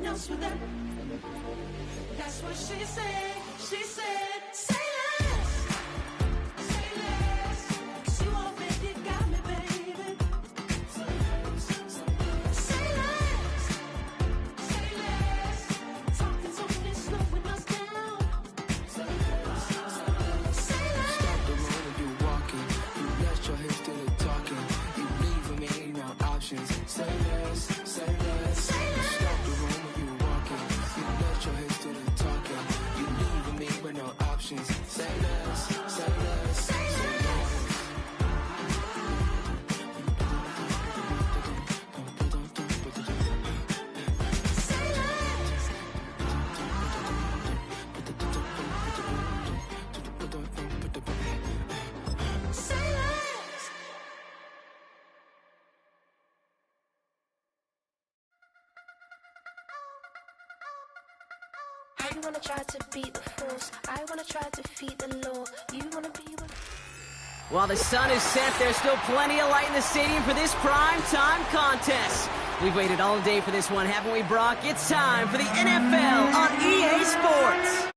one else with her. That's what she said. She said, say less. Say less. 'Cause you already got me, baby. Say less. Say less. Talking's only slowing us down. Say less. Say less. Stop the moment you walking. You left your hips to the talking. You leaving me no options. Say less. Say less. Say less. Stop the moment you walking. You left your hips to the talking. You leaving me with no options. Say less. Say less. Say less. Say less. Say less. You wanna try to beat the force, I wanna try to defeat the law. You wanna be with... While the sun is set, there's still plenty of light in the stadium for this prime time contest. We've waited all day for this one, haven't we, Brock? It's time for the NFL on EA Sports.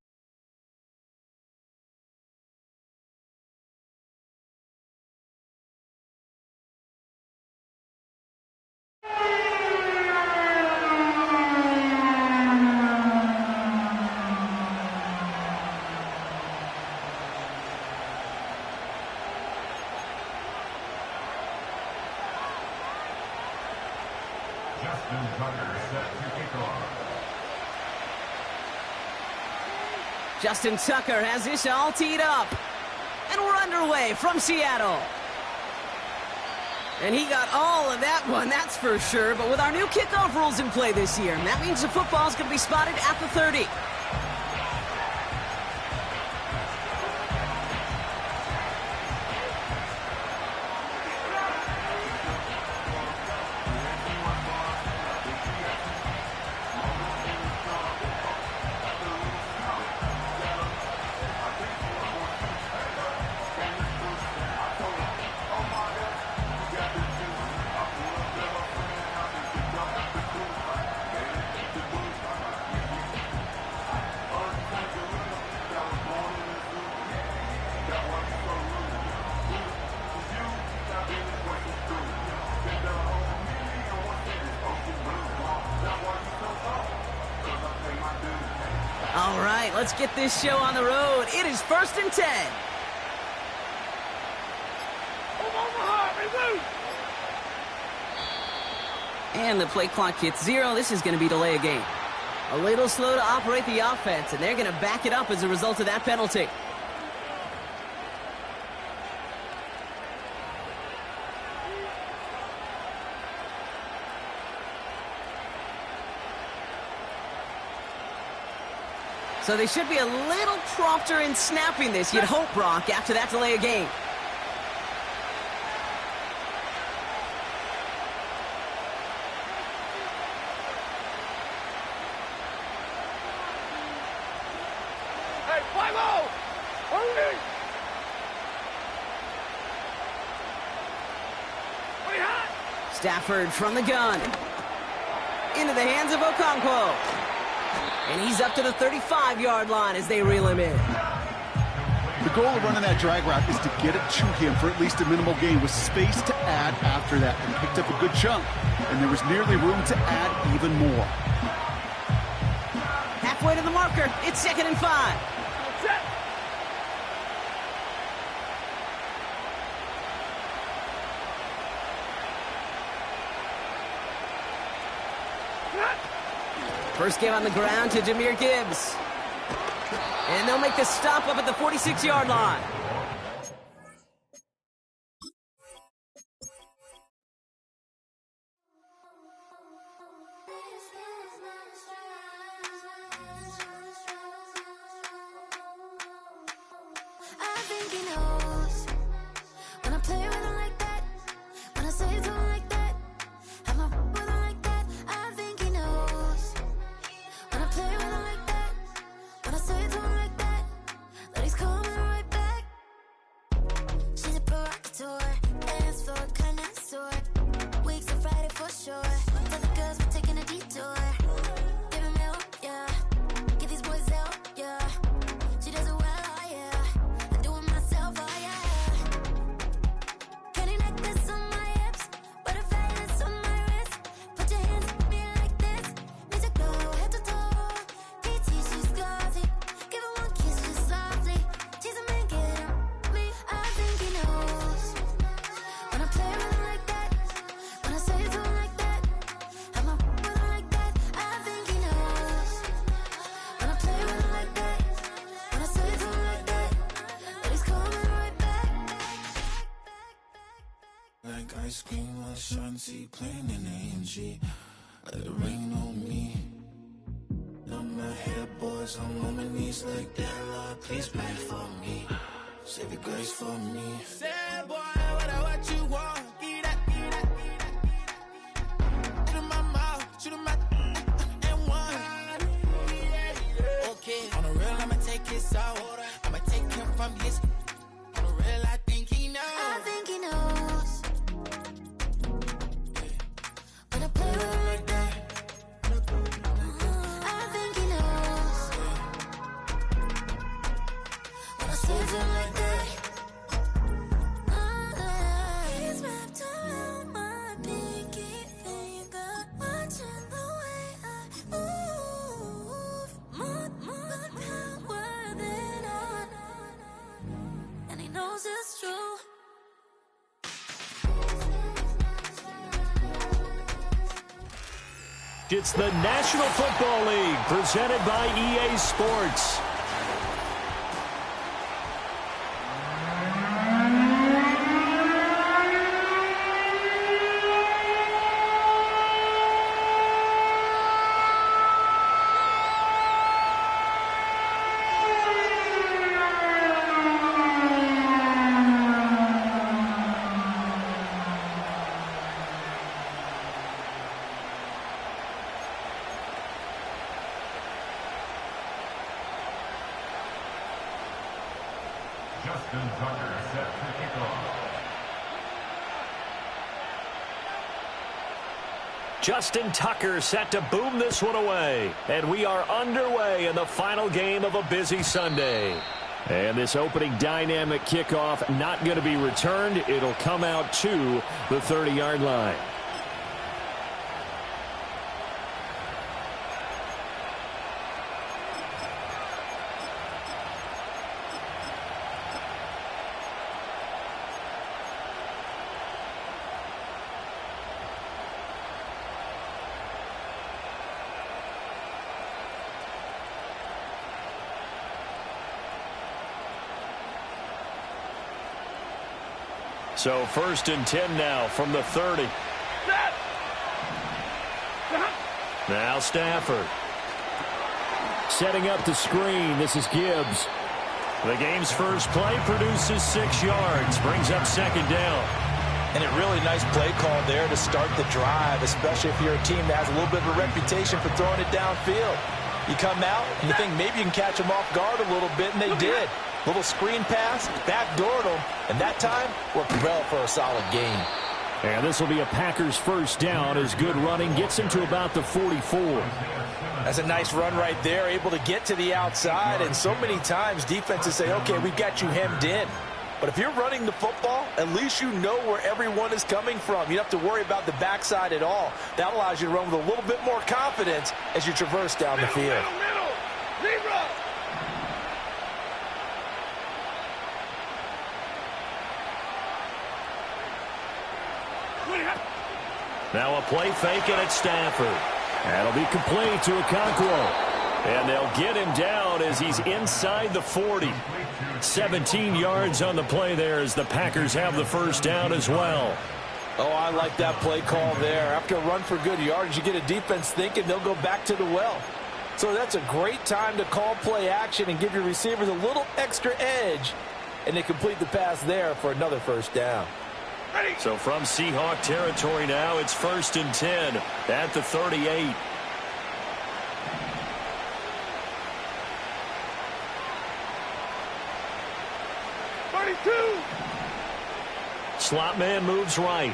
Justin Tucker set to kick off. Justin Tucker has this all teed up. And we're underway from Seattle. And he got all of that one, that's for sure. But with our new kickoff rules in play this year, that means the football's going to be spotted at the 30. All right, let's get this show on the road. It is 1st and 10. And the play clock hits 0. This is going to be delay a game. A little slow to operate the offense, and they're going to back it up as a result of that penalty. So they should be a little prompter in snapping this, you'd hope, Brock, after that delay of game. Hey, 5-0! Hurry! Stafford from the gun. Into the hands of Okonkwo. And he's up to the 35-yard line as they reel him in. The goal of running that drag route is to get it to him for at least a minimal gain with space to add after that. And picked up a good chunk, and there was nearly room to add even more. Halfway to the marker, it's 2nd and 5. First game on the ground to Jahmyr Gibbs. And they'll make the stop up at the 46-yard line. I think he knows when I play with him like that, when I say to him like that, have my with him like that. I think he knows when I play with him like that, when I say to him like that, that he's coming right back. She's a provocateur, dance floor connoisseur, weeks on Friday for sure. Tell the girls we're taking a detour. Give G. Let it rain on me. On my head, boys, I'm on my knees like that. Lord, please pray for me. Save your grace for me. Say, boy, what you want? Get that, get that, get that. Shoot in my mouth, shoot in my and one. Okay, on the real, I'ma take his out. I'ma take him from his. On the real, I think he knows. I think he knows. When I play with him like that. I think he knows. When I save him like that. He's wrapped around my pinky finger, watching the way I move. More power than on. And he knows it's true. It's the National Football League presented by EA Sports. Justin Tucker set to kick off. Justin Tucker set to boom this one away. And we are underway in the final game of a busy Sunday. And this opening dynamic kickoff not going to be returned. It'll come out to the 30-yard line. So 1st and 10 now from the 30. Now Stafford. Setting up the screen. This is Gibbs. The game's first play produces 6 yards. Brings up 2nd down. And a really nice play call there to start the drive, especially if you're a team that has a little bit of a reputation for throwing it downfield. You come out and you think maybe you can catch them off guard a little bit, and they did. Little screen pass, backdoored them, and that time worked well for a solid gain. And this will be a Packers first down as good running gets him to about the 44. That's a nice run right there, able to get to the outside, and so many times defenses say, okay, we've got you hemmed in. But if you're running the football, at least you know where everyone is coming from. You don't have to worry about the backside at all. That allows you to run with a little bit more confidence as you traverse down the field. Zebra! Now a play fake and it's Stafford. That'll be complete to Okonkwo. And they'll get him down as he's inside the 40. 17 yards on the play there as the Packers have the first down as well. Oh, I like that play call there. After a run for good yards, you get a defense thinking they'll go back to the well. So that's a great time to call play action and give your receivers a little extra edge. And they complete the pass there for another first down. So from Seahawk territory now, it's 1st and 10 at the 38. Slot man moves right.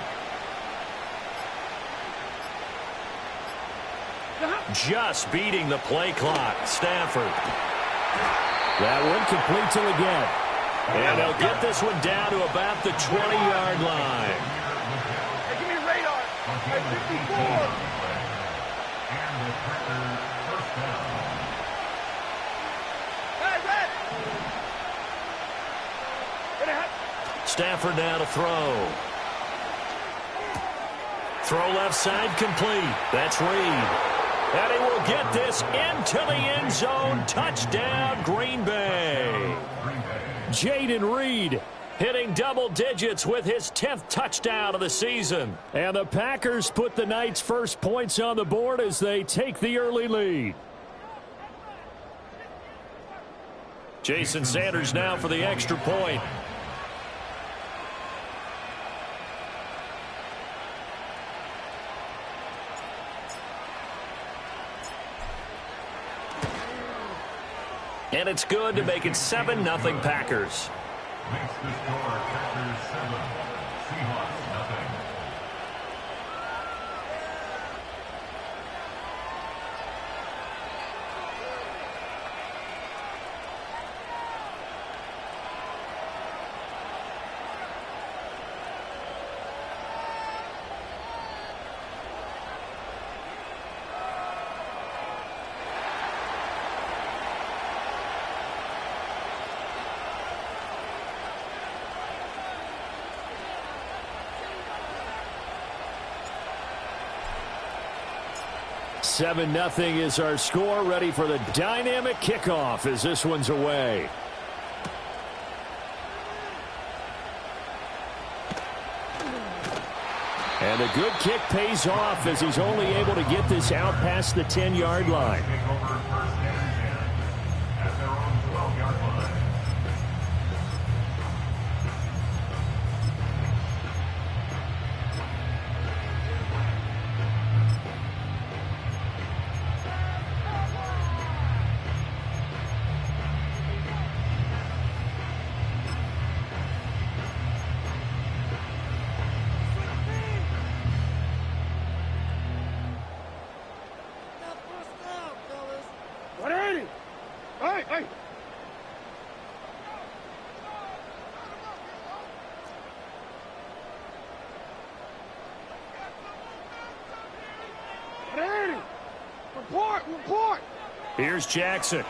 Just beating the play clock. Stafford. That one complete to again. And they'll get this one down to about the 20-yard line. Hey, give me a radar. Hey, 54. And the Packers first down. Hey, Red. Stafford now to throw. Throw left side complete. That's Reed. And he will get this into the end zone. Touchdown, Green Bay. Jaden Reed hitting double digits with his 10th touchdown of the season. And the Packers put the Knights' first points on the board as they take the early lead. Jason Sanders now for the extra point. And it's good to make it 7-0 Packers. Makes the score Packers 7, Seahawks nothing. Seven 0 is our score, ready for the dynamic kickoff as this one's away. And a good kick pays off as he's only able to get this out past the 10-yard line. Take over first and 10 at their own 12-yard line. Here's Jackson.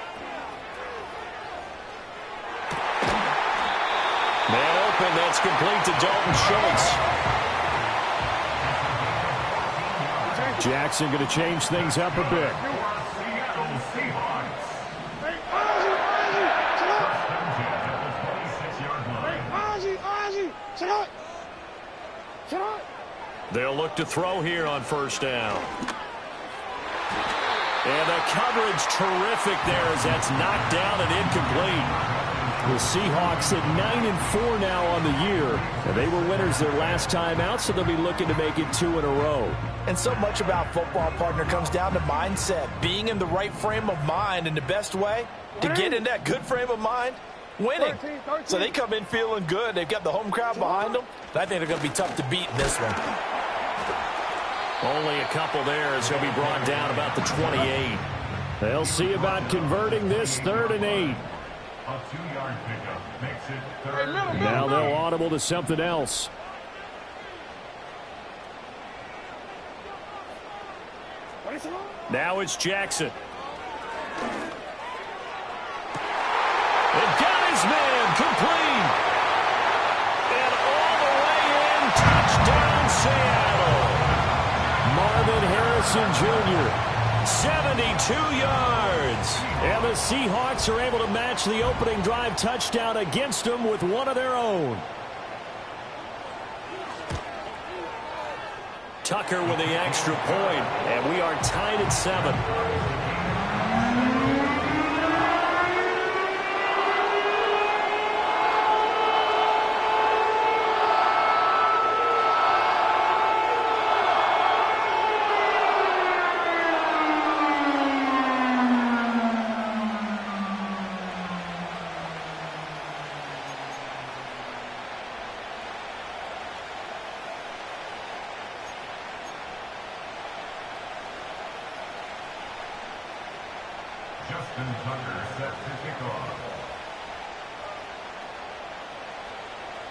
Man open, that's complete to Dalton Schultz. Jackson going to change things up a bit. Seattle Seahawks. They'll look to throw here on first down. And the coverage terrific there as that's knocked down and incomplete. The Seahawks at 9-4 now on the year. And they were winners their last time out, so they'll be looking to make it 2 in a row. And so much about football, partner, comes down to mindset. Being in the right frame of mind, and the best way to get in that good frame of mind, winning. So they come in feeling good. They've got the home crowd behind them. I think they're going to be tough to beat in this one. Only a couple there as he'll be brought down about the 28. They'll see about converting this 3rd and 8. A 2-yard pickup makes it 3rd. Now they'll audible to something else. Now it's Jackson. And got his man complete. And all the way in, touchdown Seattle. Marvin Harrison Jr., 72 yards. And the Seahawks are able to match the opening drive touchdown against them with one of their own. Tucker with the extra point, and we are tied at 7.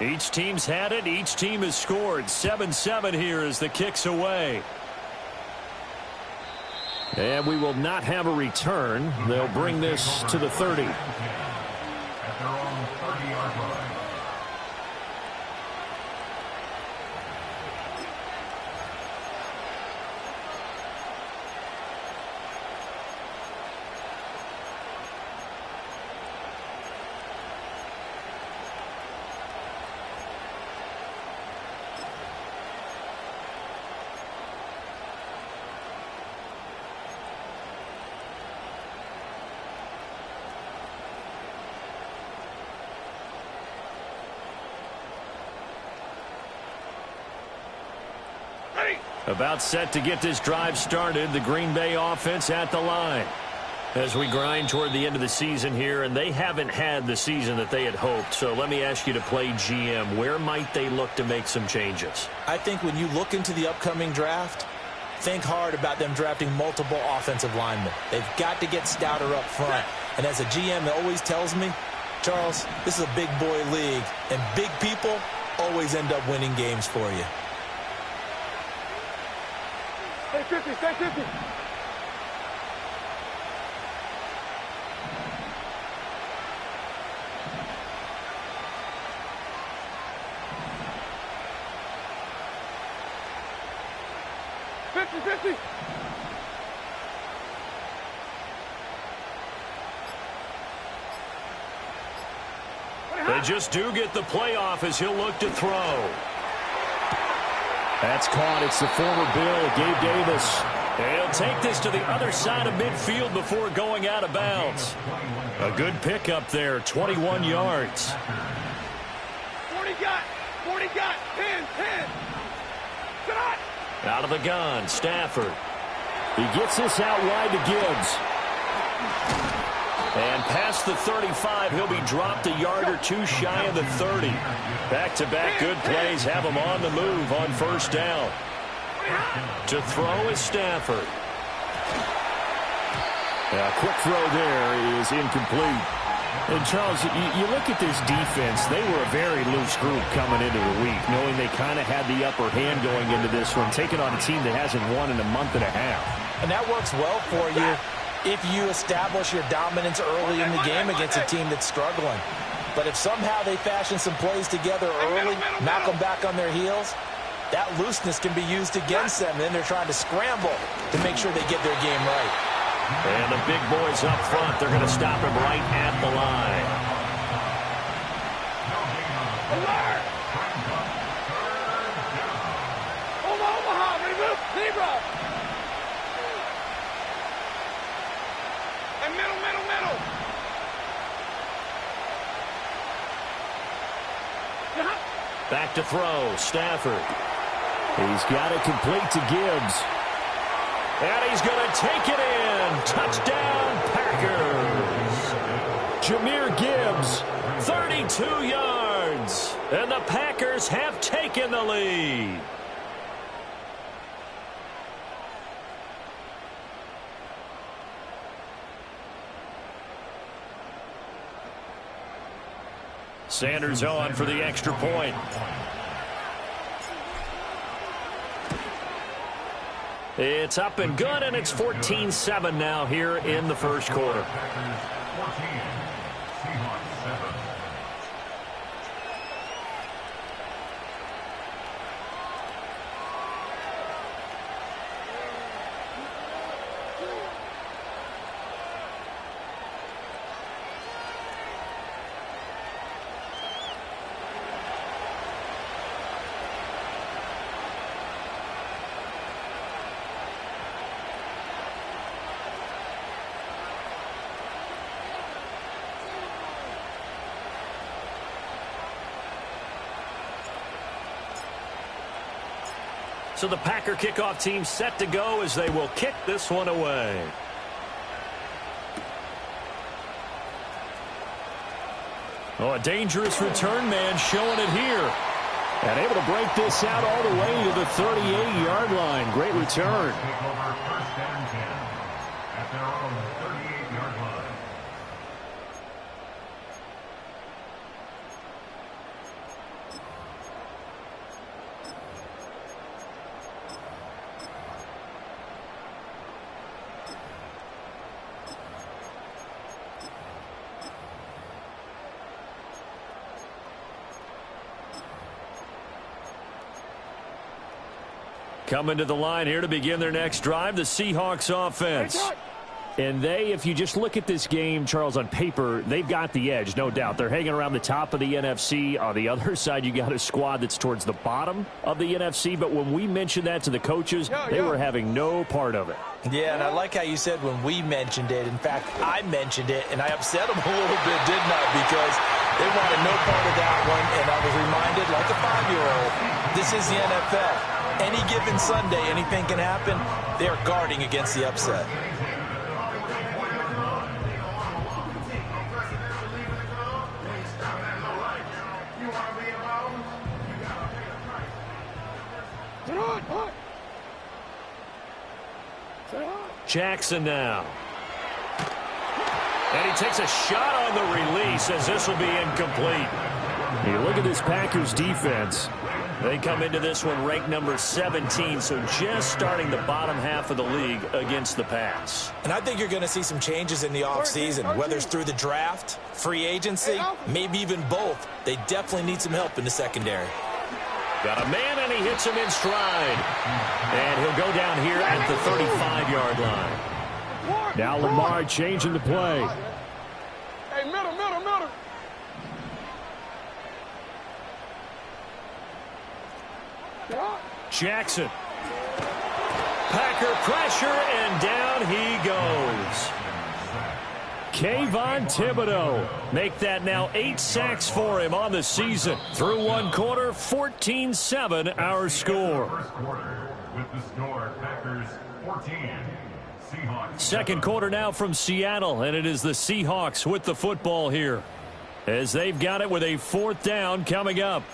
Each team's had it. Each team has scored. 7-7 here as the kick's away. And we will not have a return. They'll bring this to the 30. At their own 30-yard line. About set to get this drive started, the Green Bay offense at the line. As we grind toward the end of the season here, and they haven't had the season that they had hoped. So let me ask you to play GM. Where might they look to make some changes? I think when you look into the upcoming draft, think hard about them drafting multiple offensive linemen. They've got to get stouter up front. And as a GM, it always tells me, Charles, this is a big boy league, and big people always end up winning games for you. Stay 50, stay 50. They just do get the playoff as he'll look to throw. That's caught. It's the former Bill, Gabe Davis. He'll take this to the other side of midfield before going out of bounds. A good pickup there, 21 yards. 40 got, 10. Shot! Out of the gun, Stafford. He gets this out wide to Gibbs. And past the 35, he'll be dropped a yard or two shy of the 30. Back-to-back good plays have him on the move on first down. To throw is Stafford. A quick throw there is incomplete. And Charles, you look at this defense, they were a very loose group coming into the week, knowing they kind of had the upper hand going into this one, taking on a team that hasn't won in a month and a half. And that works well for you if you establish your dominance early in the game against a team that's struggling. But if somehow they fashion some plays together early, knock them back on their heels, that looseness can be used against them. Then they're trying to scramble to make sure they get their game right. And the big boys up front, they're going to stop him right at the line. Alert! Omaha, remove zebra! And middle. Back to throw, Stafford. He's got it complete to Gibbs. And he's going to take it in. Touchdown, Packers. Jahmyr Gibbs, 32 yards. And the Packers have taken the lead. Sanders on for the extra point. It's up and good, and it's 14-7 now here in the first quarter. So the Packer kickoff team set to go as they will kick this one away. Oh, a dangerous return man showing it here. And able to break this out all the way to the 38-yard line. Great return. Take over first and 10 at their own 38-yard line. Coming to the line here to begin their next drive, the Seahawks offense. And if you just look at this game, Charles, on paper, they've got the edge, no doubt. They're hanging around the top of the NFC. On the other side, you got a squad that's towards the bottom of the NFC. But when we mentioned that to the coaches, they were having no part of it. Yeah, and I like how you said when we mentioned it. In fact, I mentioned it, and I upset them a little bit, didn't I? Because they wanted no part of that one, and I was reminded, like a 5-year-old, this is the NFL. any given Sunday, anything can happen. They are guarding against the upset. Jackson now. And he takes a shot on the release as this will be incomplete. You look at this Packers defense. They come into this one ranked number 17, so just starting the bottom half of the league against the pass. And I think you're going to see some changes in the offseason, whether it's through the draft, free agency, maybe even both. They definitely need some help in the secondary. Got a man, and he hits him in stride. And he'll go down here at the 35-yard line. Now Lamar changing the play. Hey, middle. Jackson. Packer pressure, and down he goes. Kayvon Thibodeau. Make that now 8 sacks for him on the season. Through one quarter, 14-7 our score. First quarter with the score, Packers 14, Seahawks. Second quarter now from Seattle, and it is the Seahawks with the football here, as they've got it with a 4th down coming up.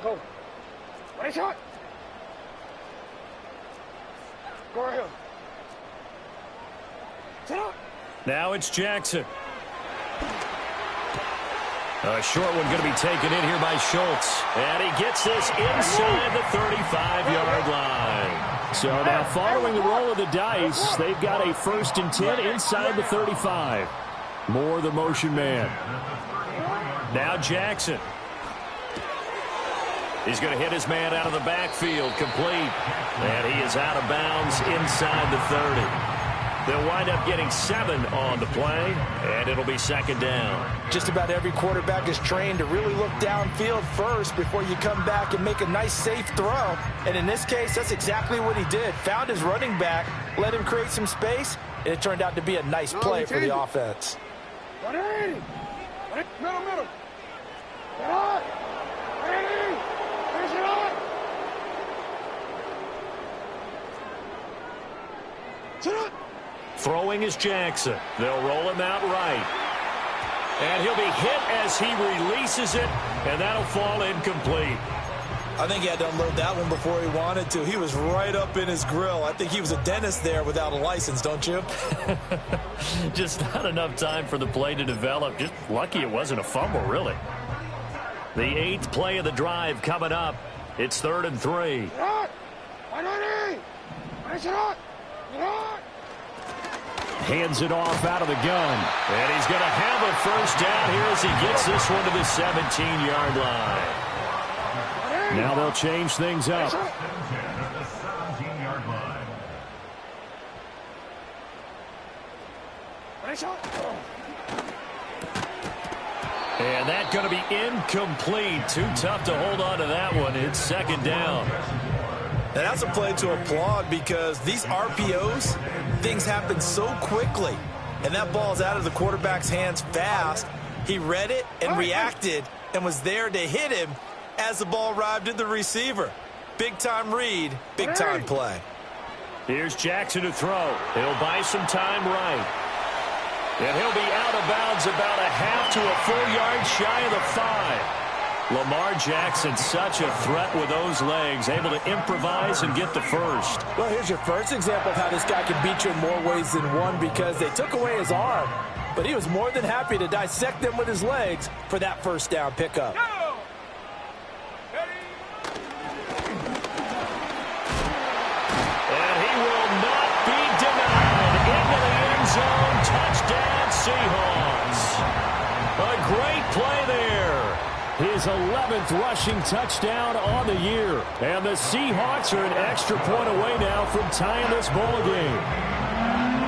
Go. Ready, shot. Go ahead. Sit up. Now it's Jackson. A short one going to be taken in here by Schultz. And he gets this inside the 35-yard line. So now following the roll of the dice, they've got a 1st and 10 inside the 35. Moore the motion man. Now Jackson. He's going to hit his man out of the backfield, complete. And he is out of bounds inside the 30. They'll wind up getting 7 on the play, and it'll be 2nd down. Just about every quarterback is trained to really look downfield first before you come back and make a nice, safe throw. And in this case, that's exactly what he did. Found his running back, let him create some space, and it turned out to be a nice play for the offense. Middle. Throwing is Jackson. They'll roll him out right. And he'll be hit as he releases it, and that'll fall incomplete. I think he had to unload that one before he wanted to. He was right up in his grill. I think he was a dentist there without a license, don't you? Just not enough time for the play to develop. Just lucky it wasn't a fumble, really. The 8th play of the drive coming up. It's 3rd and 3. Hands it off out of the gun. And he's going to have a 1st down here as he gets this one to the 17-yard line. Now they'll change things up. And that's going to be incomplete. Too tough to hold on to that one. It's 2nd down. And that's a play to applaud because these RPOs, things happen so quickly. And that ball's out of the quarterback's hands fast. He read it and reacted and was there to hit him as the ball arrived at the receiver. Big-time read, big-time play. Here's Jackson to throw. He'll buy some time right. And he'll be out of bounds about a half to a full yard shy of the 5. Lamar Jackson, such a threat with those legs, able to improvise and get the 1st. Well, here's your first example of how this guy can beat you in more ways than one because they took away his arm, but he was more than happy to dissect them with his legs for that 1st down pickup. His 11th rushing touchdown on the year. And the Seahawks are an extra point away now from tying this ball game.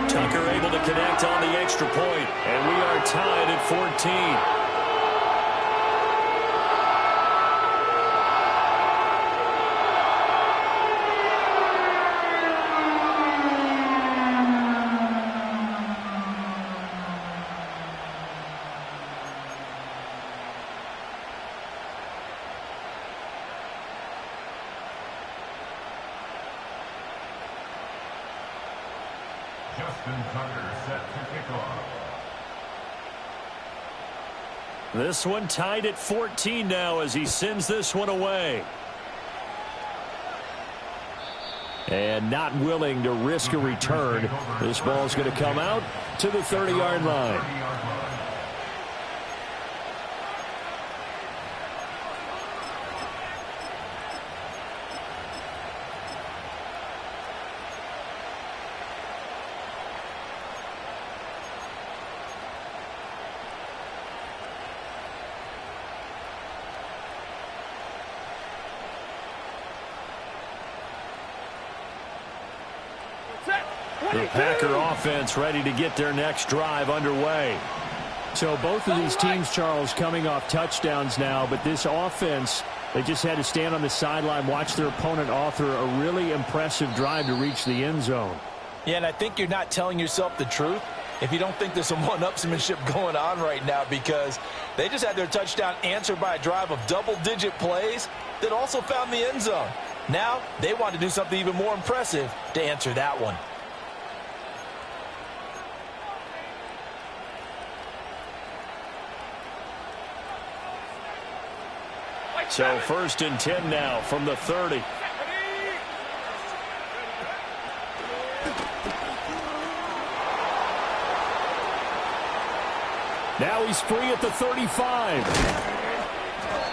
Tucker able to connect on the extra point, and we are tied at 14. This one tied at 14 now as he sends this one away. And not willing to risk a return. This ball's going to come out to the 30-yard line. The Packer offense ready to get their next drive underway. So both of these teams, Charles, coming off touchdowns now, but this offense, they just had to stand on the sideline, watch their opponent author a really impressive drive to reach the end zone. Yeah, and I think you're not telling yourself the truth if you don't think there's some one-upsmanship going on right now, because they just had their touchdown answered by a drive of double-digit plays that also found the end zone. Now they want to do something even more impressive to answer that one. So 1st and 10 now from the 30. Now he's free at the 35.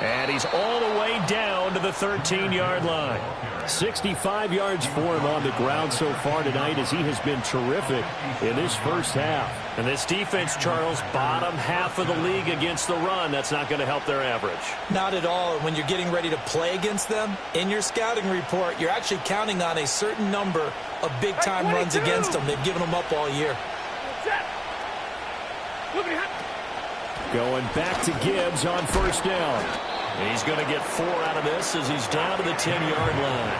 And he's all the way down to the 13-yard line. 65 yards for him on the ground so far tonight as he has been terrific in this first half. And this defense, Charles, bottom half of the league against the run. That's not going to help their average. Not at all. When you're getting ready to play against them, in your scouting report, you're actually counting on a certain number of big-time runs against them. They've given them up all year. Going back to Gibbs on 1st down. He's going to get 4 out of this as he's down to the 10-yard line.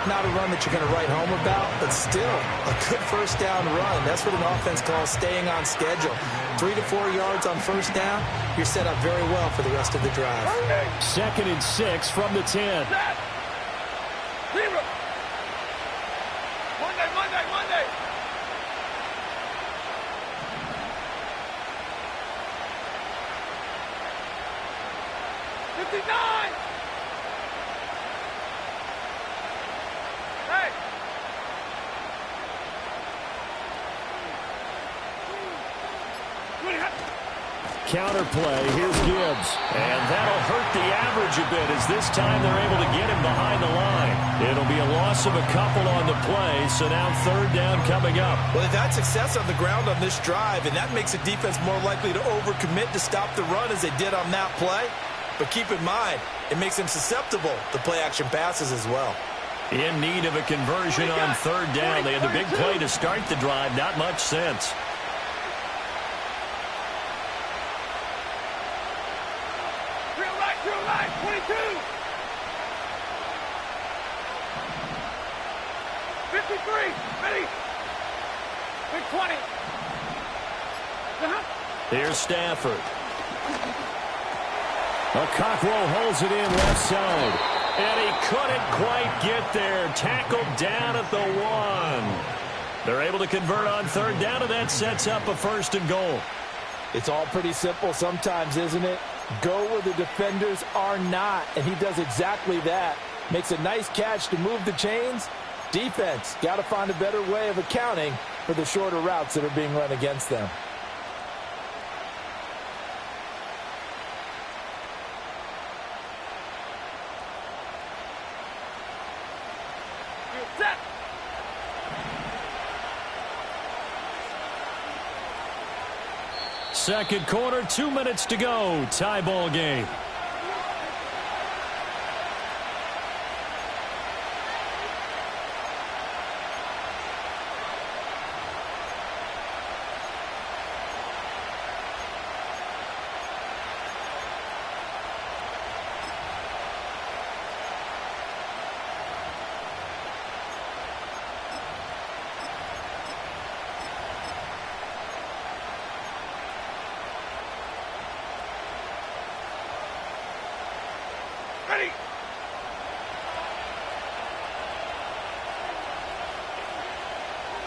Not a run that you're going to write home about, but still a good 1st down run. That's what an offense calls staying on schedule. 3 to 4 yards on 1st down, you're set up very well for the rest of the drive. 2nd and 6 from the 10. Monday. Counter play, here's Gibbs. And that'll hurt the average a bit as this time they're able to get him behind the line. It'll be a loss of a couple on the play, so now 3rd down coming up. Well, they've had success on the ground on this drive, and that makes a defense more likely to overcommit to stop the run as they did on that play. But keep in mind, it makes them susceptible to play-action passes as well. In need of a conversion on 3rd down. They had the big play to start the drive, not much sense. Drill right, 22. 53, ready. Big 20. Here's Stafford. Cockrell holds it in left side. And he couldn't quite get there. Tackled down at the 1. They're able to convert on 3rd down, and that sets up a 1st and goal. It's all pretty simple sometimes, isn't it? Go where the defenders are not, and he does exactly that. Makes a nice catch to move the chains. Defense got to find a better way of accounting for the shorter routes that are being run against them. Set. Second quarter, 2 minutes to go. Tie ball game. Ready.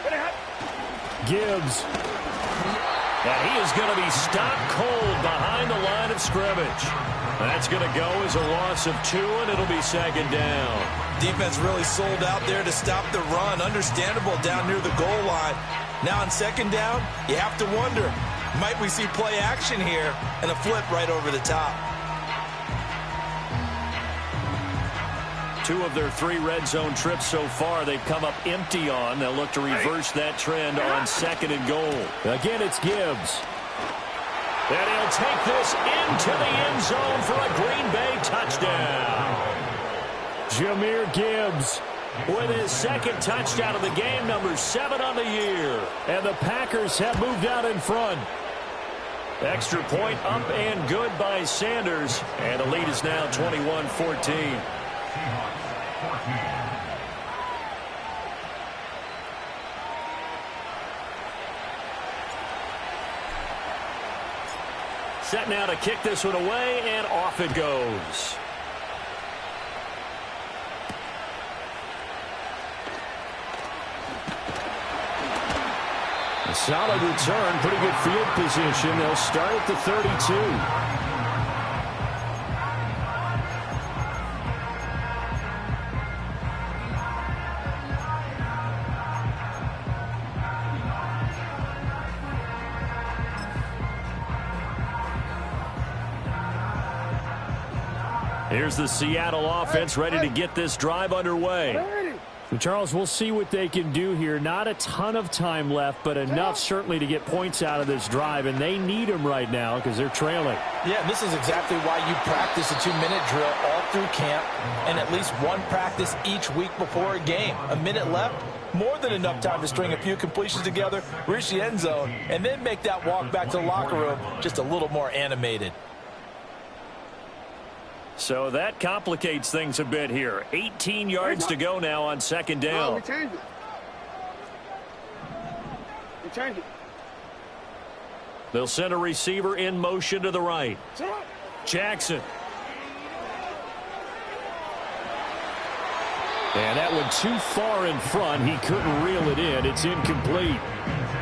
Ready, hot. Gibbs. And he is going to be stopped cold behind the line of scrimmage. That's going to go as a loss of 2, and it'll be second down. Defense really sold out there to stop the run. Understandable down near the goal line. Now on second down, you have to wonder, might we see play action here and a flip right over the top? 2 of their 3 red zone trips so far they've come up empty on. They'll look to reverse that trend on second and goal. Again, it's Gibbs. And he'll take this into the end zone for a Green Bay touchdown. Jahmyr Gibbs with his second touchdown of the game, number 7 on the year. And the Packers have moved out in front. Extra point up and good by Sanders. And the lead is now 21-14. Set now to kick this one away, and off it goes. A solid return, pretty good field position. They'll start at the 32. Here's the Seattle offense ready to get this drive underway. So, Charles, we'll see what they can do here. Not a ton of time left, but enough certainly to get points out of this drive, and they need them right now because they're trailing. Yeah, and this is exactly why you practice a 2-minute drill all through camp and at least one practice each week before a game. A minute left, more than enough time to string a few completions together, reach the end zone, and then make that walk back to the locker room just a little more animated. So that complicates things a bit here. 18 yards to go now on second down. No, we changed it. We changed it. They'll send a receiver in motion to the right. Jackson. And that one too far in front. He couldn't reel it in. It's incomplete.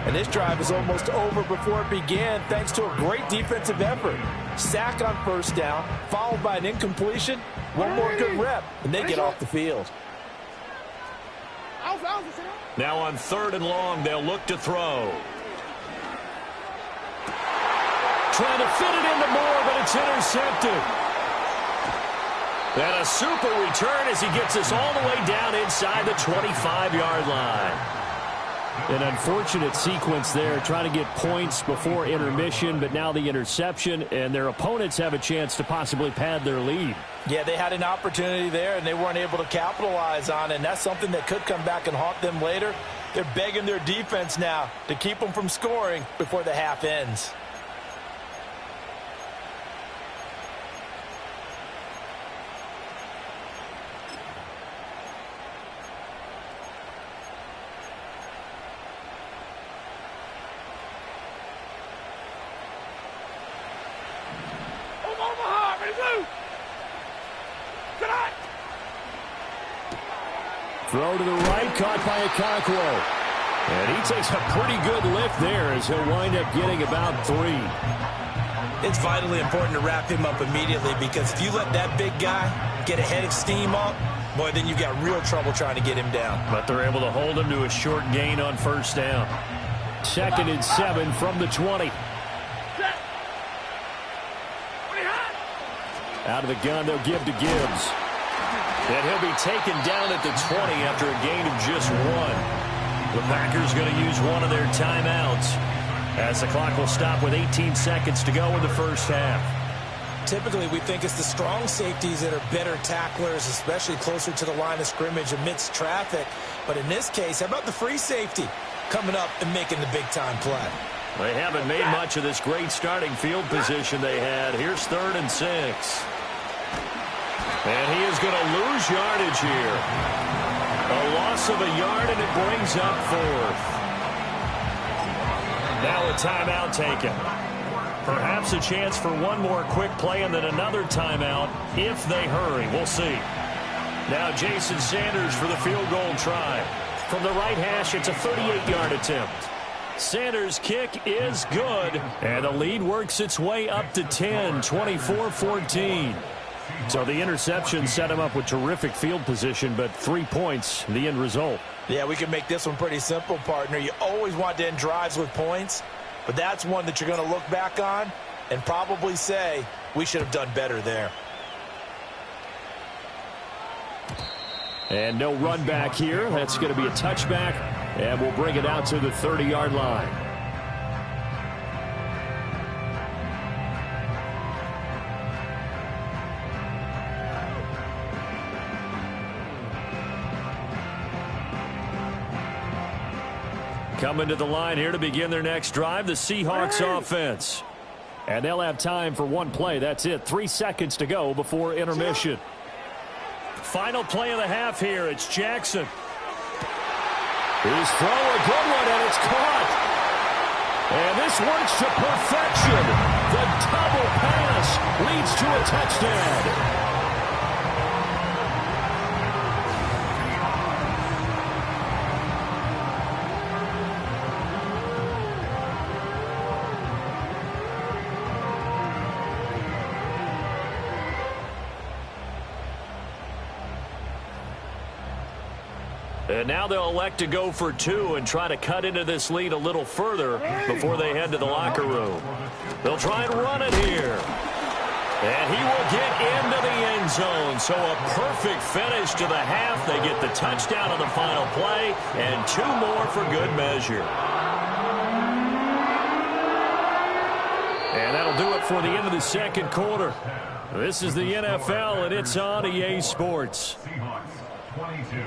And this drive is almost over before it began thanks to a great defensive effort. Sack on first down, followed by an incompletion. One more good rep, and they get off the field. Now on third and long, they'll look to throw. Trying to fit it into Moore, but it's intercepted. And a super return as he gets us all the way down inside the 25-yard line. An unfortunate sequence there, trying to get points before intermission, but now the interception, and their opponents have a chance to possibly pad their lead. Yeah, they had an opportunity there, and they weren't able to capitalize on it, and that's something that could come back and haunt them later. They're begging their defense now to keep them from scoring before the half ends. Throw to the right, caught by Okonkwo. And he takes a pretty good lift there as he'll wind up getting about 3. It's vitally important to wrap him up immediately because if you let that big guy get a head of steam up, boy, then you've got real trouble trying to get him down. But they're able to hold him to a short gain on first down. 2nd and 7 from the 20. Out of the gun, they'll give to Gibbs. And he'll be taken down at the 20 after a gain of just 1. The Packers going to use one of their timeouts. As the clock will stop with 18 seconds to go in the first half. Typically, we think it's the strong safeties that are better tacklers, especially closer to the line of scrimmage amidst traffic. But in this case, how about the free safety coming up and making the big-time play? They haven't made much of this great starting field position they had. Here's 3rd and 6. And he is going to lose yardage here. A loss of a yard, and it brings up 4th. Now a timeout taken. Perhaps a chance for one more quick play and then another timeout if they hurry. We'll see. Now Jason Sanders for the field goal try. From the right hash, it's a 38-yard attempt. Sanders' kick is good, and the lead works its way up to 10, 24-14. So the interception set him up with terrific field position, but 3 points, the end result. Yeah, we can make this one pretty simple, partner. You always want to end drives with points, but that's one that you're going to look back on and probably say, we should have done better there. And no run back here. That's going to be a touchback, and we'll bring it out to the 30-yard line. Coming to the line here to begin their next drive, the Seahawks offense. And they'll have time for one play. That's it. 3 seconds to go before intermission. Final play of the half here. It's Jackson. His throw, a good one, and it's caught. And this works to perfection. The double pass leads to a touchdown. And now they'll elect to go for 2 and try to cut into this lead a little further before they head to the locker room. They'll try and run it here. And he will get into the end zone. So a perfect finish to the half. They get the touchdown on the final play and 2 more for good measure. And that'll do it for the end of the second quarter. This is the NFL, and it's on EA Sports. Seahawks 22.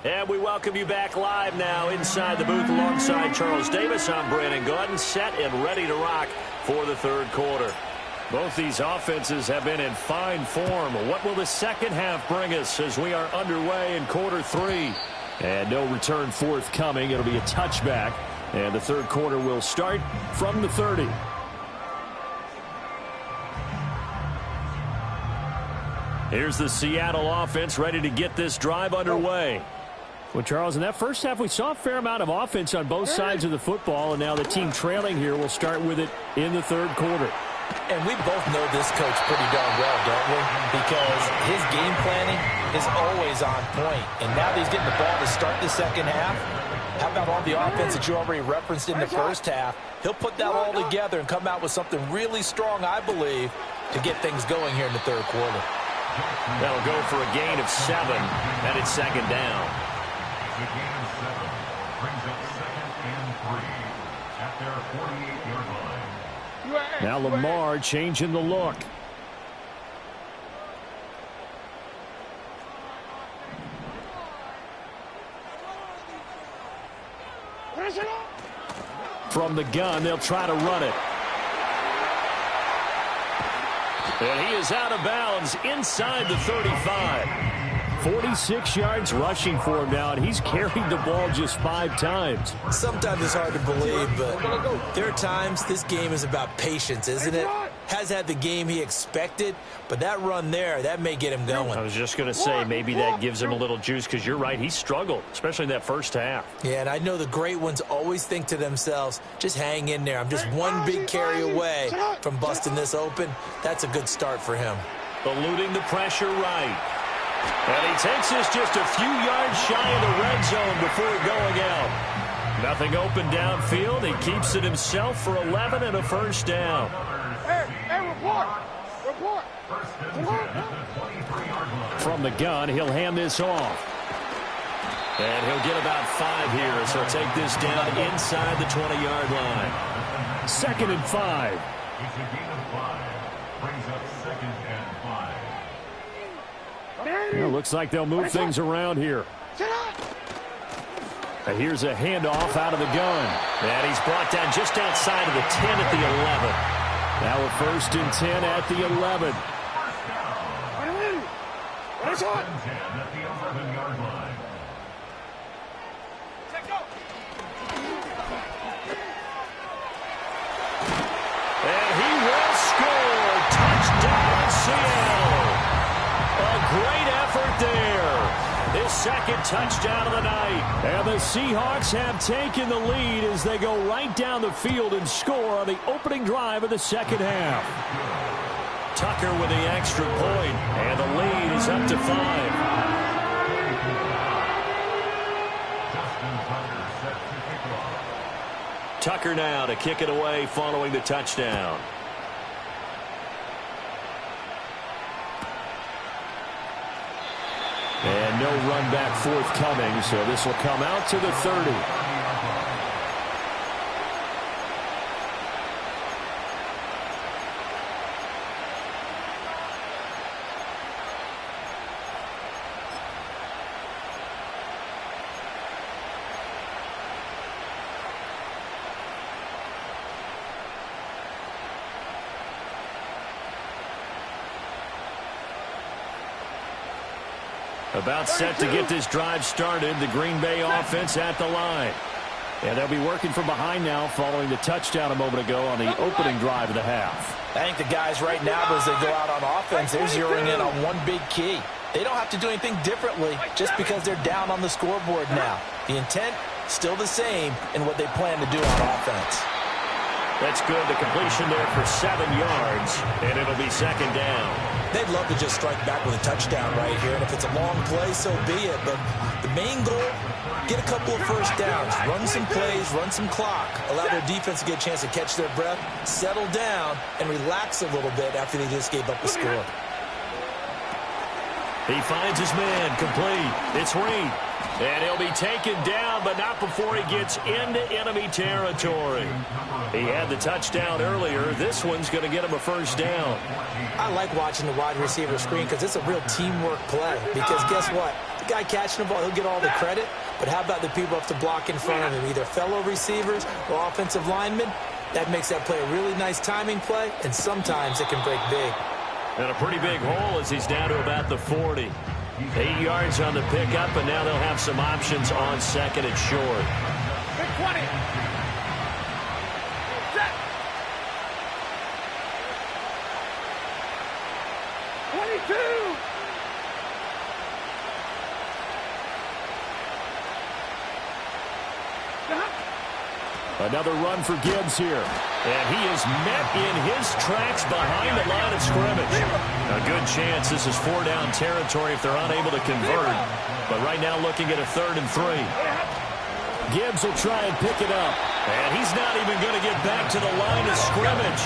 And we welcome you back live now inside the booth alongside Charles Davis. I'm Brandon Gordon, set and ready to rock for the third quarter. Both these offenses have been in fine form. What will the second half bring us as we are underway in quarter 3? And no return forthcoming. It'll be a touchback. And the third quarter will start from the 30. Here's the Seattle offense ready to get this drive underway. Well, Charles, in that first half, we saw a fair amount of offense on both sides of the football, and now the team trailing here will start with it in the third quarter. And we both know this coach pretty darn well, don't we? Because his game planning is always on point. And now that he's getting the ball to start the second half, how about all the offense that you already referenced in the first half? He'll put that all together and come out with something really strong, I believe, to get things going here in the third quarter. That'll go for a gain of 7, and it's second down. The gain of 7 brings up 2nd and 3 at their 48-yard line. Now Lamar changing the look. From the gun, they'll try to run it. And he is out of bounds inside the 35. 46 yards rushing for him now, and he's carried the ball just 5 times. Sometimes it's hard to believe, but there are times this game is about patience, isn't it? Has had the game he expected, but that run there, that may get him going. I was just going to say, maybe that gives him a little juice, because you're right, he struggled, especially in that first half. Yeah, and I know the great ones always think to themselves, just hang in there. I'm just one big carry away from busting this open. That's a good start for him. Eluding the pressure right. And he takes this just a few yards shy of the red zone before going out. Nothing open downfield. He keeps it himself for 11 and a first down. Report. From the gun, he'll hand this off. And he'll get about 5 here, so he'll take this down inside the 20-yard line. 2nd and 5. It's a gain of 5. Brings up 2nd and 5. Well, looks like they'll move things around here. And here's a handoff out of the gun. And he's brought down just outside of the 10 at the 11. Now a 1st and 10 at the 11. First and 10 at the 11-yard line. And he will score. Touchdown, Seattle. A great effort there. His 2nd touchdown of the night. And the Seahawks have taken the lead as they go right down the field and score on the opening drive of the 2nd half. Tucker with the extra point, and the lead is up to 5. Tucker now to kick it away following the touchdown. And no run back forthcoming, so this will come out to the 30. About set to get this drive started, the Green Bay offense at the line. And they'll be working from behind now following the touchdown a moment ago on the opening drive of the half. I think the guys right now, as they go out on offense, they're zeroing in on one big key. They don't have to do anything differently just because they're down on the scoreboard now. The intent, still the same in what they plan to do on offense. That's good. The completion there for 7 yards, and it'll be 2nd down. They'd love to just strike back with a touchdown right here, and if it's a long play, so be it. But the main goal, get a couple of first downs, run some plays, run some clock, allow their defense to get a chance to catch their breath, settle down, and relax a little bit after they just gave up the score. He finds his man, complete. It's Reed. And he'll be taken down, but not before he gets into enemy territory. He had the touchdown earlier. This one's going to get him a first down. I like watching the wide receiver screen because it's a real teamwork play. Because guess what? The guy catching the ball, he'll get all the credit. But how about the people who have to block in front of him, either fellow receivers or offensive linemen? That makes that play a really nice timing play, and sometimes it can break big. And a pretty big hole as he's down to about the 40. 8 yards on the pickup, and now they'll have some options on 2nd and short. 20. Set. 22. Another run for Gibbs here. And he is met in his tracks behind the line of scrimmage. A good chance this is 4-down territory if they're unable to convert. But right now looking at a 3rd and 3. Gibbs will try and pick it up. And he's not even going to get back to the line of scrimmage.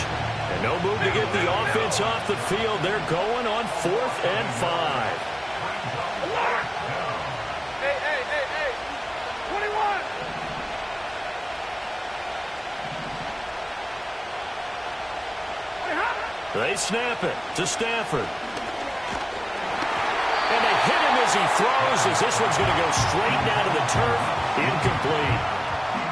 And no move to get the offense off the field. They're going on 4th and 5. Hey. 21. They snap it to Stafford. And they hit him as he throws, as this one's going to go straight down to the turf. Incomplete.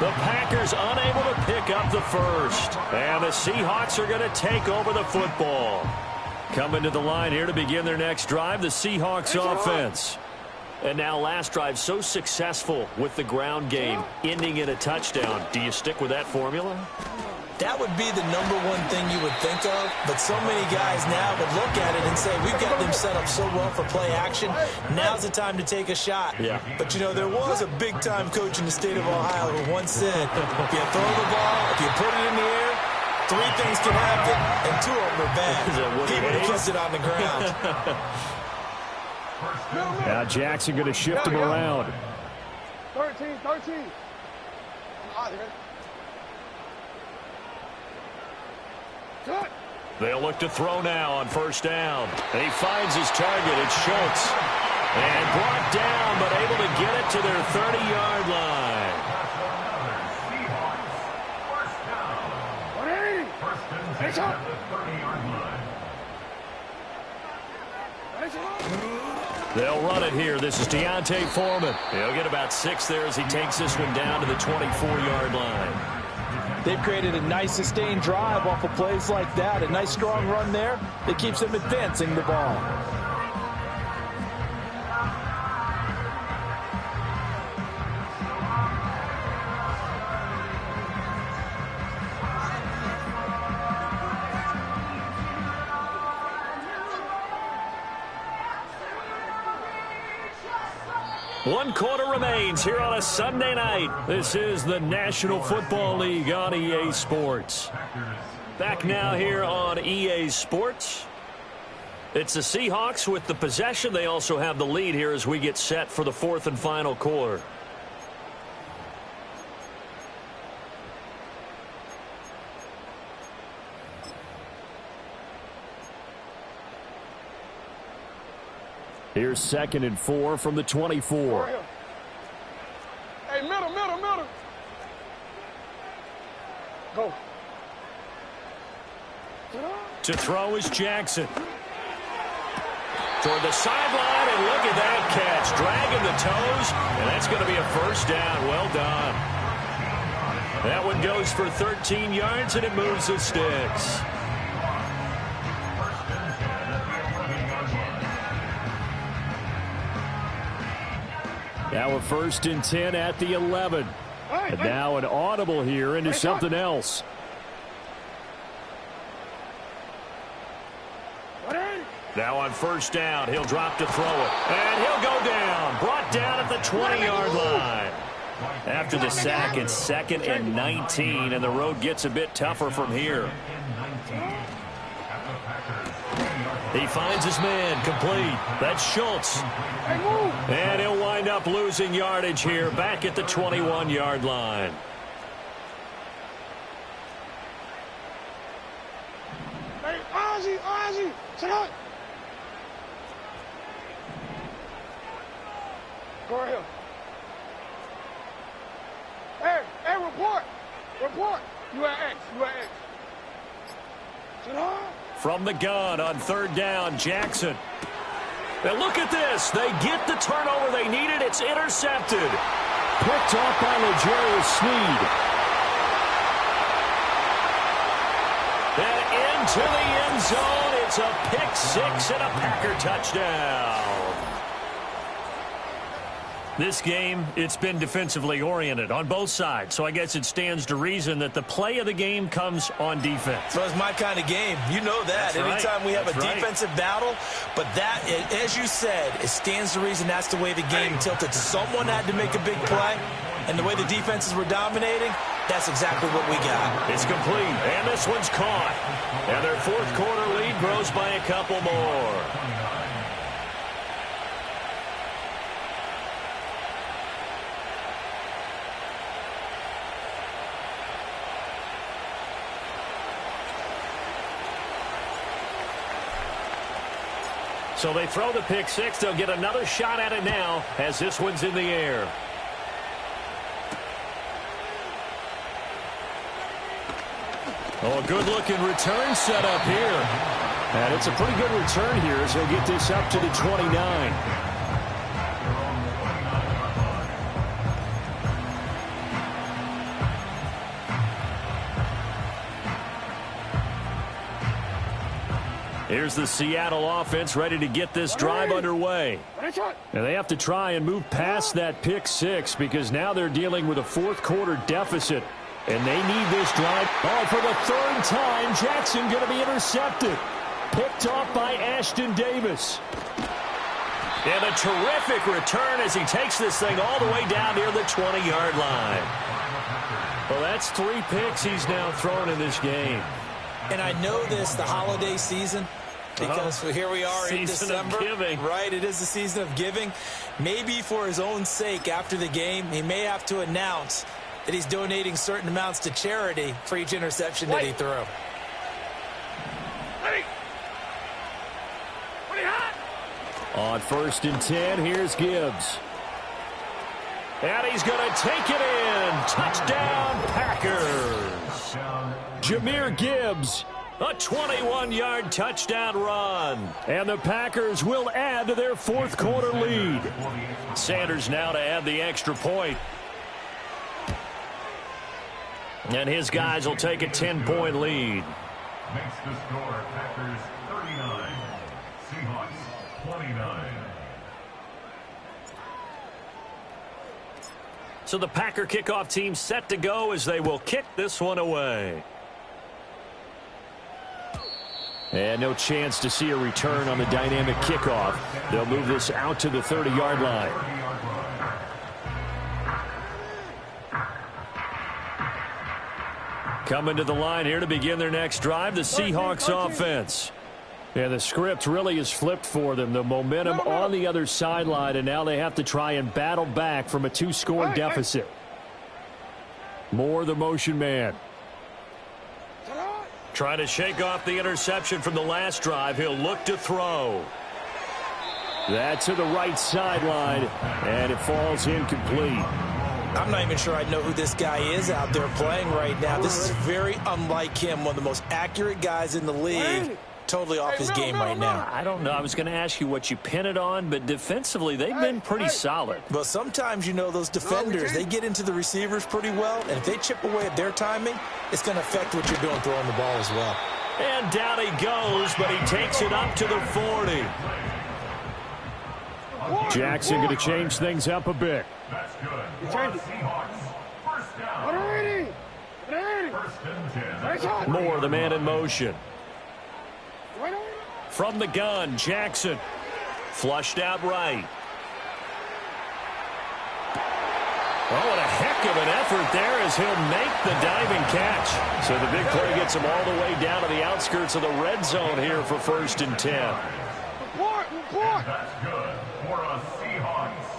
The Packers unable to pick up the first. And the Seahawks are going to take over the football. Coming to the line here to begin their next drive, the Seahawks offense. And now last drive so successful with the ground game, ending in a touchdown. Do you stick with that formula? That would be the #1 thing you would think of, but so many guys now would look at it and say, we've got them set up so well for play action, now's the time to take a shot. Yeah. But, you know, there was a big-time coach in the state of Ohio who once said, if you throw the ball, if you put it in the air, 3 things can happen, and 2 of them are bad. He would have kept it on the ground. Now Jackson going to shift him around. 13. They'll look to throw now on first down. And he finds his target. It's Schultz. And brought down, but able to get it to their 30-yard line. First and 10 at the 30-yard line. They'll run it here. This is Deontay Foreman. He'll get about 6 there as he takes this one down to the 24-yard line. They've created a nice sustained drive off of plays like that. A nice strong run there that keeps them advancing the ball. One quarter remains here on a Sunday night. This is the National Football League on EA Sports. Back now here on EA Sports. It's the Seahawks with the possession. They also have the lead here as we get set for the fourth and final quarter. Here's 2nd and 4 from the 24. Hey, middle. Go. To throw is Jackson. Toward the sideline, and look at that catch. Dragging the toes, and that's going to be a first down. Well done. That one goes for 13 yards, and it moves the sticks. Now a 1st and 10 at the 11. And now an audible here into something else. Now on first down, he'll drop to throw it. And he'll go down. Brought down at the 20-yard line. After the sack, it's 2nd and 19, and the road gets a bit tougher from here. He finds his man, complete. That's Schultz. And he'll wind up losing yardage here, back at the 21-yard line. Hey, Ozzy, check out. Go right here. Hey, report. You at X. Sit on. From the gun on 3rd down, Jackson. And look at this. They get the turnover they needed. It's intercepted. Picked off by L'Jarius Sneed. And into the end zone. It's a pick 6 and a Packer touchdown. This game, it's been defensively oriented on both sides, so I guess it stands to reason that the play of the game comes on defense. So it's my kind of game. You know that. Anytime we have a defensive battle, but that, as you said, it stands to reason that's the way the game tilted. Someone had to make a big play, and the way the defenses were dominating, that's exactly what we got. It's complete, and this one's caught. And their 4th quarter lead grows by a couple more. So they throw the pick 6. They'll get another shot at it now as this one's in the air. Oh, a good-looking return set up here. And it's a pretty good return here as he'll get this up to the 29. Here's the Seattle offense ready to get this drive underway. And they have to try and move past that pick 6 because now they're dealing with a 4th quarter deficit. And they need this drive. Oh, for the 3rd time, Jackson going to be intercepted. Picked off by Ashton Davis. And a terrific return as he takes this thing all the way down near the 20-yard line. Well, that's 3 picks he's now thrown in this game. And I know this, the holiday season, because here we are in December. Right, it is the season of giving. Maybe for his own sake after the game, he may have to announce that he's donating certain amounts to charity for each interception that he threw. On 1st and 10, here's Gibbs. And he's going to take it in. Touchdown, Packers. Jahmyr Gibbs, a 21-yard touchdown run. And the Packers will add to their fourth quarter lead. Sanders now to add the extra point. And his guys will take a 10-point lead. Makes the score Packers 39, Seahawks 29. So the Packer kickoff team set to go as they will kick this one away. And no chance to see a return on the dynamic kickoff. They'll move this out to the 30-yard line. Coming to the line here to begin their next drive, the Seahawks offense. And the script really is flipped for them. The momentum on the other sideline, and now they have to try and battle back from a 2-score deficit. Moore, the motion man. Trying to shake off the interception from the last drive. He'll look to throw. That to the right sideline, and it falls incomplete. I'm not even sure I know who this guy is out there playing right now. This is very unlike him, one of the most accurate guys in the league. Totally off his game right now. I don't know. I was going to ask you what you pin it on, but defensively, they've been pretty solid. But sometimes, you know, those defenders, they get into the receivers pretty well, and if they chip away at their timing, it's going to affect what you're doing throwing the ball as well. And down he goes, but he takes it up to the 40. Jackson going to change things up a bit. That's good. Seahawks, first down. First and 10. Moore, the man in motion. From the gun, Jackson. Flushed out right. Oh, and a heck of an effort there as he'll make the diving catch. So the big play gets him all the way down to the outskirts of the red zone here for 1st and 10. Report. And that's good for a Seahawks.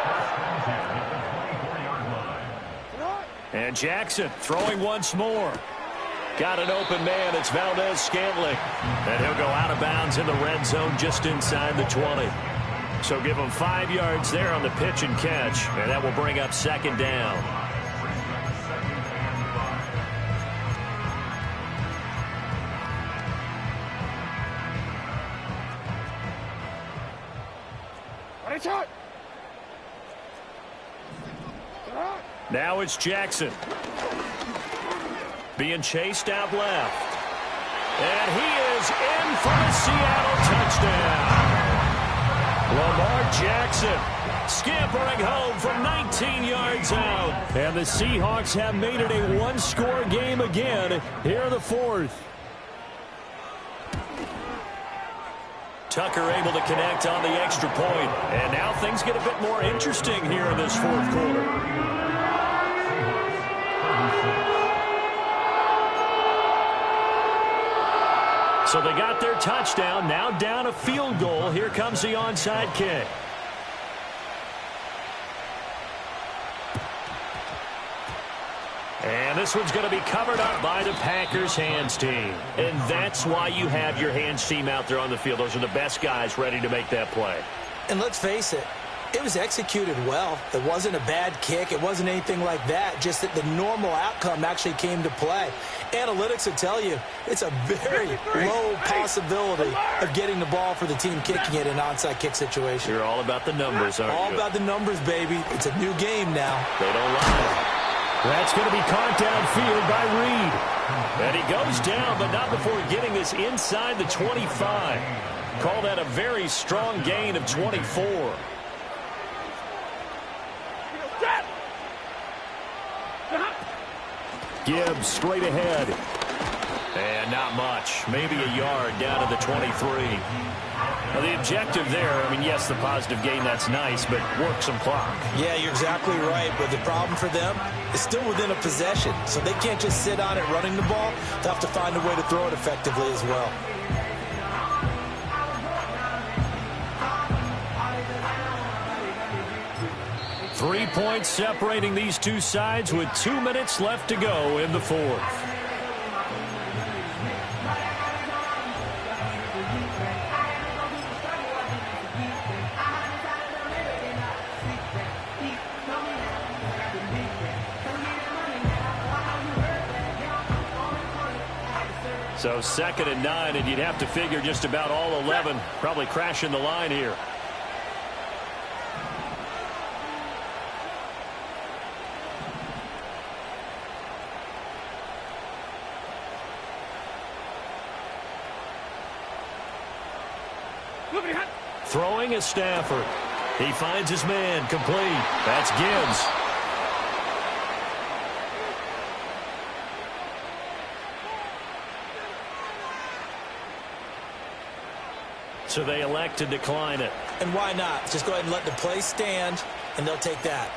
First and 10 at the 24-yard line. And Jackson throwing once more. Got an open man. It's Valdez-Scantling. And he'll go out of bounds in the red zone just inside the 20. So give him 5 yards there on the pitch and catch. And that will bring up 2nd down. Now it's Jackson. Being chased out left. And he is in for the Seattle touchdown. Lamar Jackson scampering home from 19 yards out. And the Seahawks have made it a 1-score game again here in the 4th. Tucker able to connect on the extra point. And now things get a bit more interesting here in this 4th quarter. So they got their touchdown, now down a field goal. Here comes the onside kick. And this one's going to be covered up by the Packers hands team. And that's why you have your hands team out there on the field. Those are the best guys ready to make that play. And let's face it, it was executed well. It wasn't a bad kick. It wasn't anything like that. Just that the normal outcome actually came to play. Analytics will tell you it's a very low possibility of getting the ball for the team kicking it in an onside kick situation. You're all about the numbers, aren't you? All about the numbers, baby. It's a new game now. They don't lie. That's going to be caught downfield by Reed. And he goes down, but not before getting this inside the 25. Call that a very strong gain of 24. Gibbs straight ahead. And not much. Maybe a yard down to the 23. Now the objective there, I mean, yes, the positive gain, that's nice, but work some clock. Yeah, you're exactly right. But the problem for them is still within a possession. So they can't just sit on it running the ball. They'll have to find a way to throw it effectively as well. 3 points separating these two sides with 2 minutes left to go in the fourth. So 2nd and 9, and you'd have to figure just about all 11 probably crashing the line here. Throwing is Stafford. He finds his man complete. That's Gibbs. So they elect to decline it. And why not? Just go ahead and let the play stand, and they'll take that.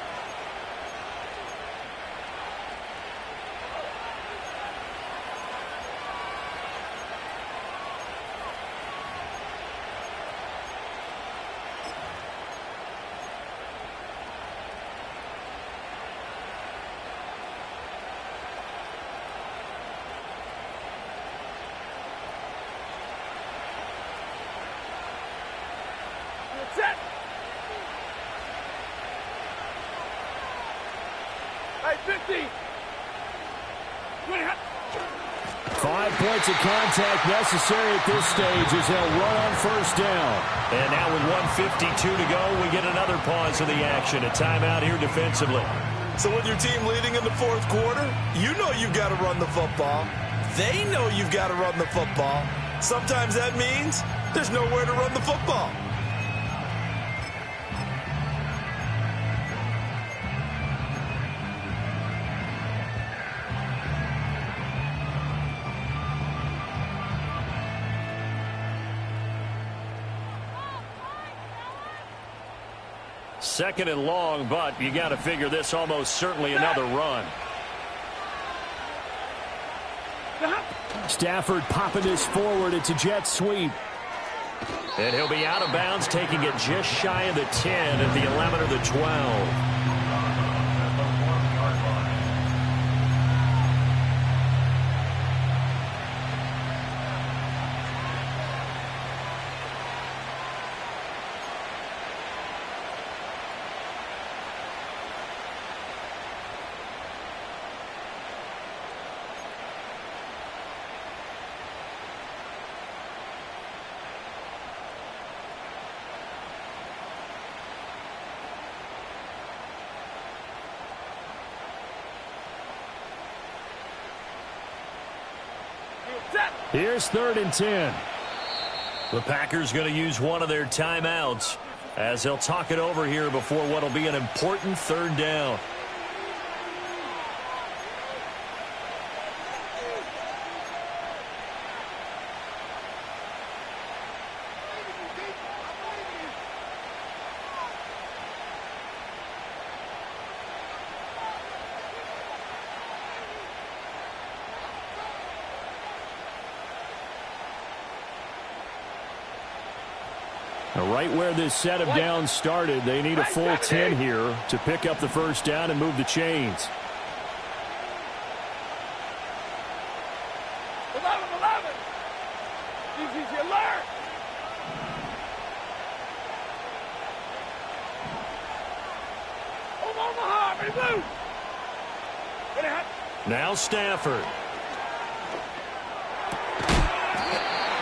Set. Hey, 50. 5 points of contact necessary at this stage as they'll run on first down. And now with 1:52 to go, we get another pause of the action. A timeout here defensively. So with your team leading in the fourth quarter, you know you've got to run the football. They know you've got to run the football. Sometimes that means there's nowhere to run the football. Second and long, but you got to figure this almost certainly another run. Stafford popping this forward. It's a jet sweep. And he'll be out of bounds, taking it just shy of the 10 at the 11 or the 12. Here's 3rd and 10. The Packers going to use one of their timeouts as they'll talk it over here before what will be an important 3rd down. Right where this set of downs started, they need a full 10 here to pick up the first down and move the chains. 11. Easy alert. Omaha, ready blue. Ready hot. Now Stafford.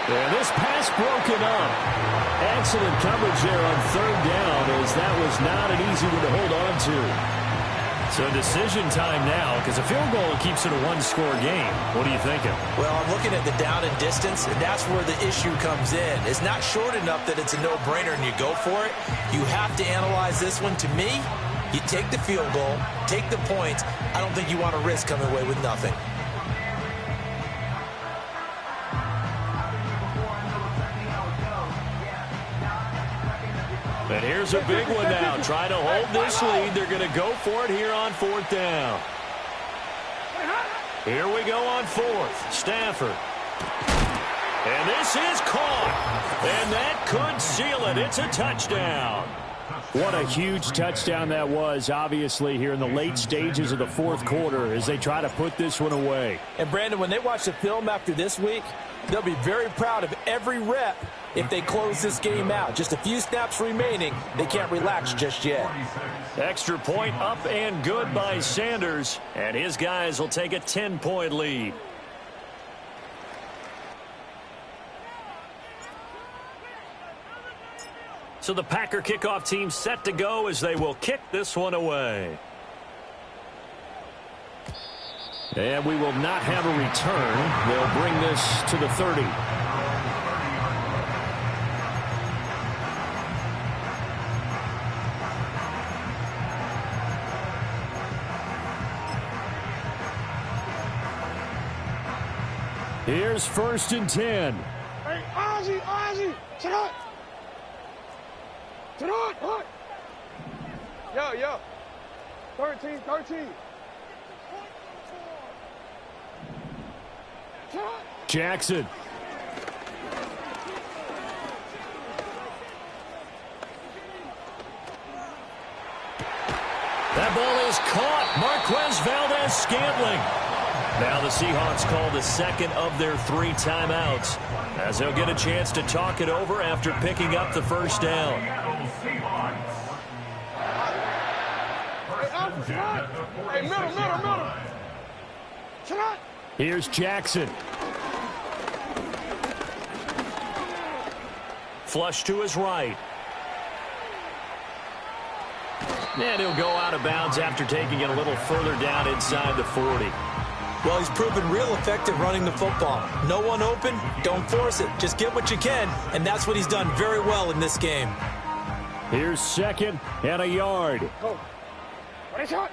And this pass broken up. Excellent coverage there on 3rd down, as that was not an easy one to hold on to. So decision time now, because a field goal keeps it a one-score game. What are you thinking? Well, I'm looking at the down and distance, and that's where the issue comes in. It's not short enough that it's a no-brainer and you go for it. You have to analyze this one. To me, you take the field goal, take the points. I don't think you want to risk coming away with nothing. And here's a big one now. Trying to hold this lead. They're going to go for it here on 4th down. Here we go on 4th. Stafford. And this is caught. And that could seal it. It's a touchdown. What a huge touchdown that was, obviously, here in the late stages of the fourth quarter as they try to put this one away. And, Brandon, when they watch the film after this week, they'll be very proud of every rep if they close this game out. Just a few snaps remaining. They can't relax just yet. Extra point up and good by Sanders, and his guys will take a 10-point lead. So the Packer kickoff team set to go as they will kick this one away. And we will not have a return. They'll bring this to the 30. Here's 1st and 10. Hey, Ozzy, shut up. Shut up, what? Yo. 13. Shut up. Jackson. That ball is caught. Marquez Valdez-Scantling. Now the Seahawks call the second of their 3 timeouts, as they'll get a chance to talk it over after picking up the first down. Hey, middle. Shut up. Here's Jackson. Flush to his right. And he'll go out of bounds after taking it a little further down inside the 40. Well, he's proven real effective running the football. No one open, don't force it. Just get what you can, and that's what he's done very well in this game. Here's 2nd and a yard. Go. Ready, shot.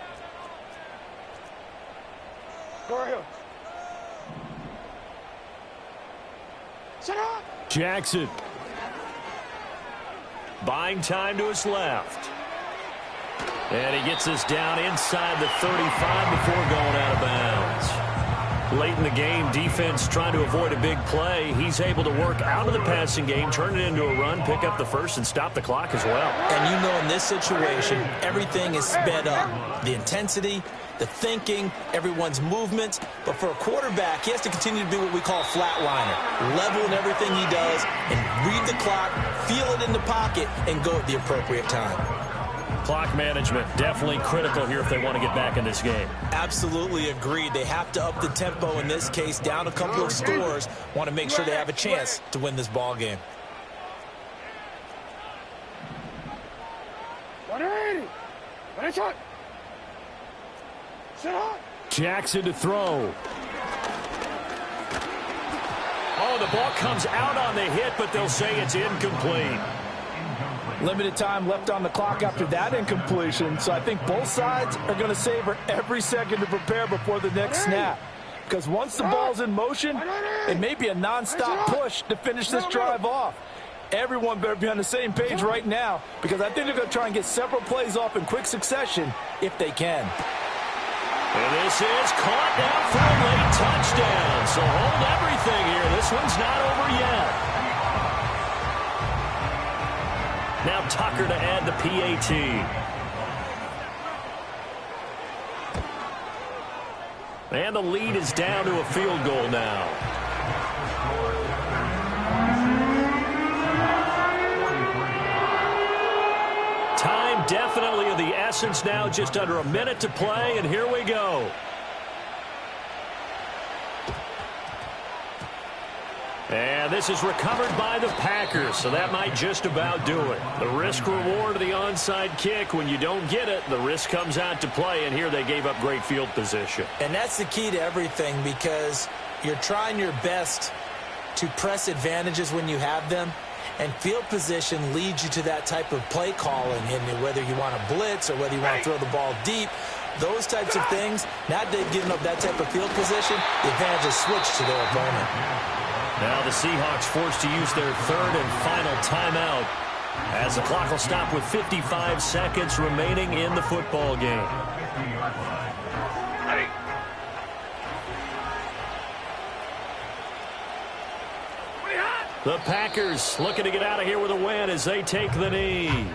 Go right here. Shut up. Jackson. Buying time to his left. And he gets us down inside the 35 before going out of bounds. Late in the game, defense trying to avoid a big play. He's able to work out of the passing game, turn it into a run, pick up the first, and stop the clock as well. And you know in this situation, everything is sped up. The intensity, the thinking, everyone's movements. But for a quarterback, he has to continue to be what we call a flatliner. Level in everything he does and read the clock, feel it in the pocket, and go at the appropriate time. Clock management definitely critical here if they want to get back in this game. Absolutely agreed. They have to up the tempo in this case, down a couple of scores. Want to make sure they have a chance to win this ball game. 180. Ready, shot. Shut up. Jackson to throw. Oh, the ball comes out on the hit, but they'll say it's incomplete. Limited time left on the clock after that incompletion, so I think both sides are going to savor every second to prepare before the next snap. Because once the ball's in motion, it may be a nonstop push to finish this drive off. Everyone better be on the same page right now, because I think they're going to try and get several plays off in quick succession if they can. And this is caught down for a late touchdown. So hold everything here. This one's not over yet. Now Tucker to add the PAT. And the lead is down to a field goal now. Time definitely of the essence now, just under a minute to play, and here we go. And this is recovered by the Packers, so that might just about do it. The risk-reward of the onside kick, when you don't get it, the risk comes out to play, and here they gave up great field position. And that's the key to everything, because you're trying your best to press advantages when you have them, and field position leads you to that type of play calling, and whether you want to blitz or whether you want to throw the ball deep, those types of things, now that they've given up that type of field position, the advantage is switched to their opponent. Now the Seahawks forced to use their third and final timeout as the clock will stop with 55 seconds remaining in the football game. The Packers looking to get out of here with a win as they take the knee.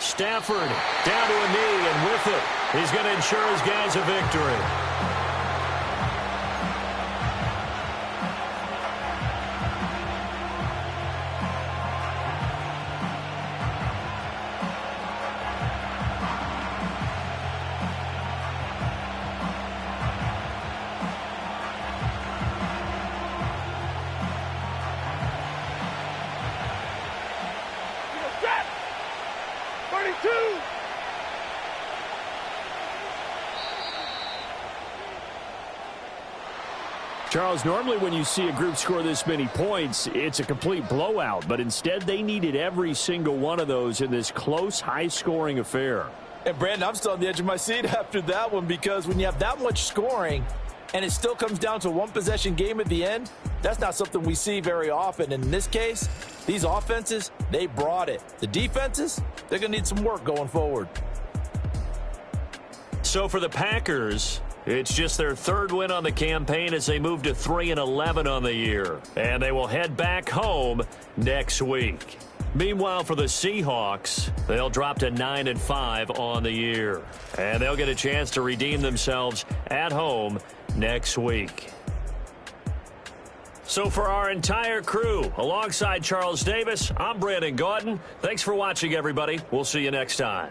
Stafford down to a knee, and with it, he's going to ensure his guys a victory. Charles, normally when you see a group score this many points, it's a complete blowout. But instead, they needed every single one of those in this close, high-scoring affair. And, Brandon, I'm still on the edge of my seat after that one, because when you have that much scoring and it still comes down to a one-possession game at the end, that's not something we see very often. And in this case, these offenses, they brought it. The defenses, they're going to need some work going forward. So for the Packers, it's just their third win on the campaign as they move to 3-11 on the year. And they will head back home next week. Meanwhile, for the Seahawks, they'll drop to 9-5 on the year. And they'll get a chance to redeem themselves at home next week. So for our entire crew, alongside Charles Davis, I'm Brandon Gaudin. Thanks for watching, everybody. We'll see you next time.